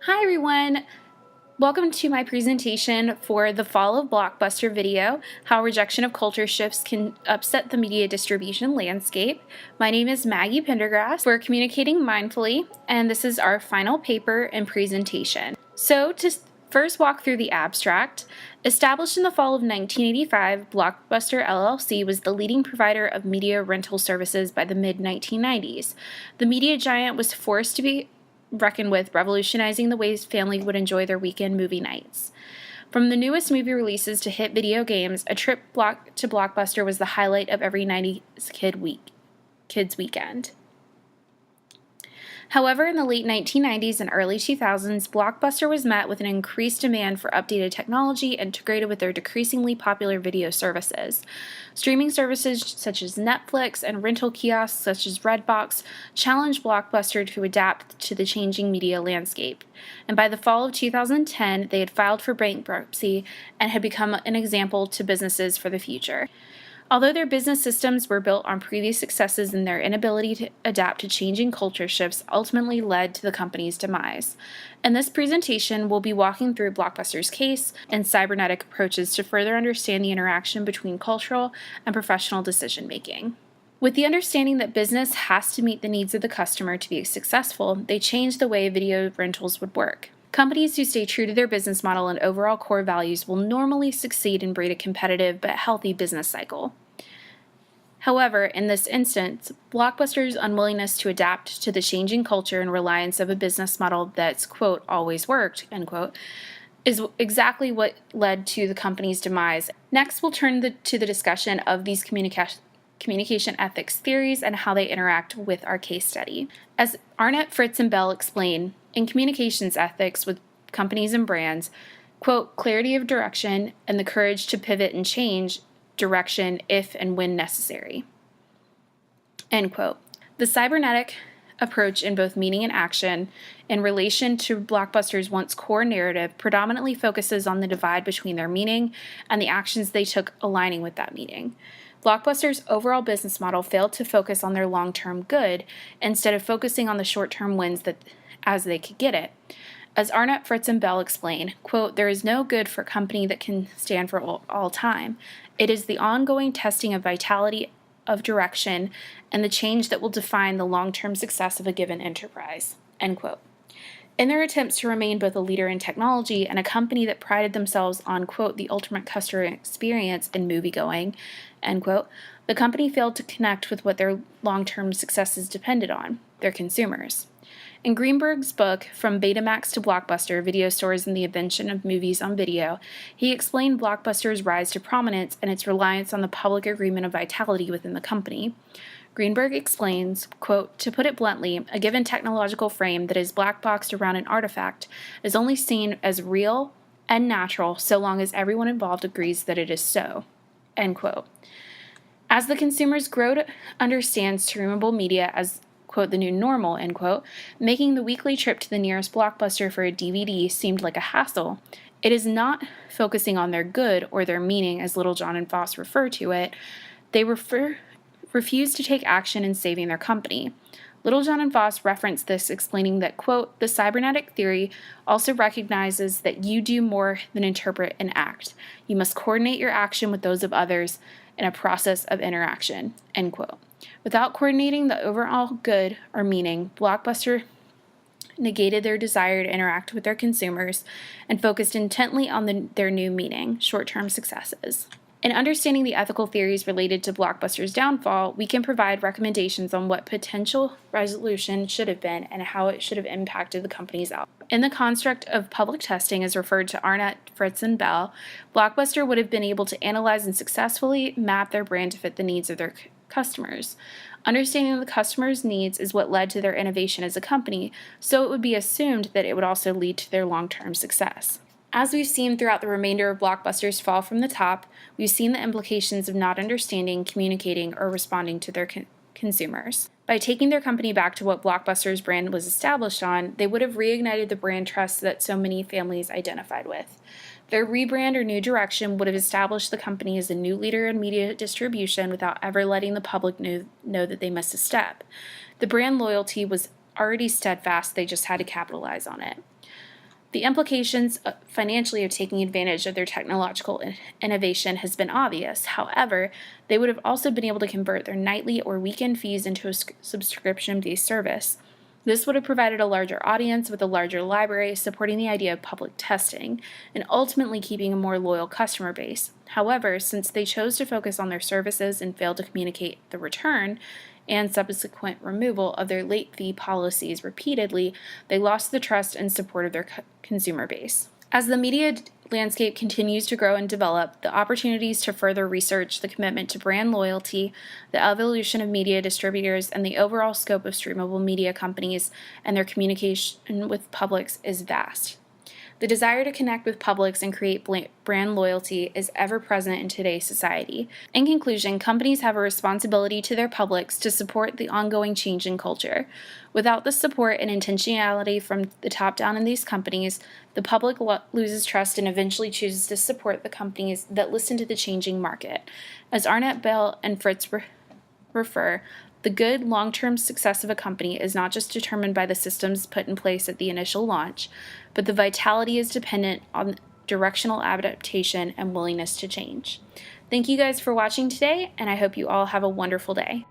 Hi everyone! Welcome to my presentation for the fall of Blockbuster video, how rejection of culture shifts can upset the media distribution landscape. My name is Maggie Pendergrass. We're communicating mindfully, and this is our final paper and presentation. So to first walk through the abstract, established in the fall of 1985, Blockbuster LLC was the leading provider of media rental services by the mid-1990s. The media giant was forced to be reckoned with, revolutionizing the ways families would enjoy their weekend movie nights. From the newest movie releases to hit video games, a trip to Blockbuster was the highlight of every 90s kids' weekend. However, in the late 1990s and early 2000s, Blockbuster was met with an increased demand for updated technology integrated with their decreasingly popular video services. Streaming services such as Netflix and rental kiosks such as Redbox challenged Blockbuster to adapt to the changing media landscape. And by the fall of 2010, they had filed for bankruptcy and had become an example to businesses for the future. Although their business systems were built on previous successes, and their inability to adapt to changing culture shifts ultimately led to the company's demise. In this presentation, we'll be walking through Blockbuster's case and cybernetic approaches to further understand the interaction between cultural and professional decision-making. With the understanding that business has to meet the needs of the customer to be successful, they changed the way video rentals would work. Companies who stay true to their business model and overall core values will normally succeed and breed a competitive but healthy business cycle. However, in this instance, Blockbuster's unwillingness to adapt to the changing culture and reliance of a business model that's, quote, always worked, end quote, is exactly what led to the company's demise. Next, we'll turn to the discussion of these communication ethics theories and how they interact with our case study. As Arnett, Fritz, and Bell explain, in communications ethics with companies and brands, quote, clarity of direction and the courage to pivot and change direction if and when necessary, end quote. The cybernetic approach in both meaning and action in relation to Blockbuster's once core narrative predominantly focuses on the divide between their meaning and the actions they took aligning with that meaning. Blockbuster's overall business model failed to focus on their long-term good instead of focusing on the short-term wins as they could get it. As Arnett, Fritz, and Bell explain, quote, there is no good for a company that can stand for all time. It is the ongoing testing of vitality, of direction, and the change that will define the long-term success of a given enterprise, end quote. In their attempts to remain both a leader in technology and a company that prided themselves on, quote, the ultimate customer experience in moviegoing, end quote, the company failed to connect with what their long-term successes depended on, their consumers. In Greenberg's book, From Betamax to Blockbuster, Video Stores and the Invention of Movies on Video, he explained Blockbuster's rise to prominence and its reliance on the public agreement of vitality within the company. Greenberg explains, quote, to put it bluntly, a given technological frame that is black boxed around an artifact is only seen as real and natural so long as everyone involved agrees that it is so, end quote. As the consumers grow to understand streamable media as, quote, the new normal, end quote, making the weekly trip to the nearest Blockbuster for a DVD seemed like a hassle. It is not focusing on their good or their meaning, as Littlejohn and Foss refer to it. They refuse to take action in saving their company. Littlejohn and Foss reference this, explaining that, quote, the cybernetic theory also recognizes that you do more than interpret and act. You must coordinate your action with those of others in a process of interaction, end quote. Without coordinating the overall good or meaning, Blockbuster negated their desire to interact with their consumers and focused intently on their new meaning, short-term successes. In understanding the ethical theories related to Blockbuster's downfall, we can provide recommendations on what potential resolution should have been and how it should have impacted the company's outcome. In the construct of public testing, as referred to Arnett, Fritz, and Bell, Blockbuster would have been able to analyze and successfully map their brand to fit the needs of their customers. Understanding the customer's needs is what led to their innovation as a company, so it would be assumed that it would also lead to their long-term success. As we've seen throughout the remainder of Blockbuster's fall from the top, we've seen the implications of not understanding, communicating, or responding to their consumers. By taking their company back to what Blockbuster's brand was established on, they would have reignited the brand trust that so many families identified with. Their rebrand or new direction would have established the company as a new leader in media distribution without ever letting the public know that they missed a step. The brand loyalty was already steadfast, they just had to capitalize on it. The implications financially of taking advantage of their technological innovation has been obvious. However, they would have also been able to convert their nightly or weekend fees into a subscription-based service. This would have provided a larger audience with a larger library, supporting the idea of public testing, and ultimately keeping a more loyal customer base. However, since they chose to focus on their services and failed to communicate the return and subsequent removal of their late fee policies repeatedly, they lost the trust and support of their consumer base. As the media landscape continues to grow and develop, the opportunities to further research the commitment to brand loyalty, the evolution of media distributors, and the overall scope of streamable media companies and their communication with publics is vast. The desire to connect with publics and create brand loyalty is ever present in today's society. In conclusion, companies have a responsibility to their publics to support the ongoing change in culture. Without the support and intentionality from the top down in these companies, the public loses trust and eventually chooses to support the companies that listen to the changing market. As Arnett, Bell, and Fritz refer, the good long-term success of a company is not just determined by the systems put in place at the initial launch, but the vitality is dependent on directional adaptation and willingness to change. Thank you guys for watching today, and I hope you all have a wonderful day.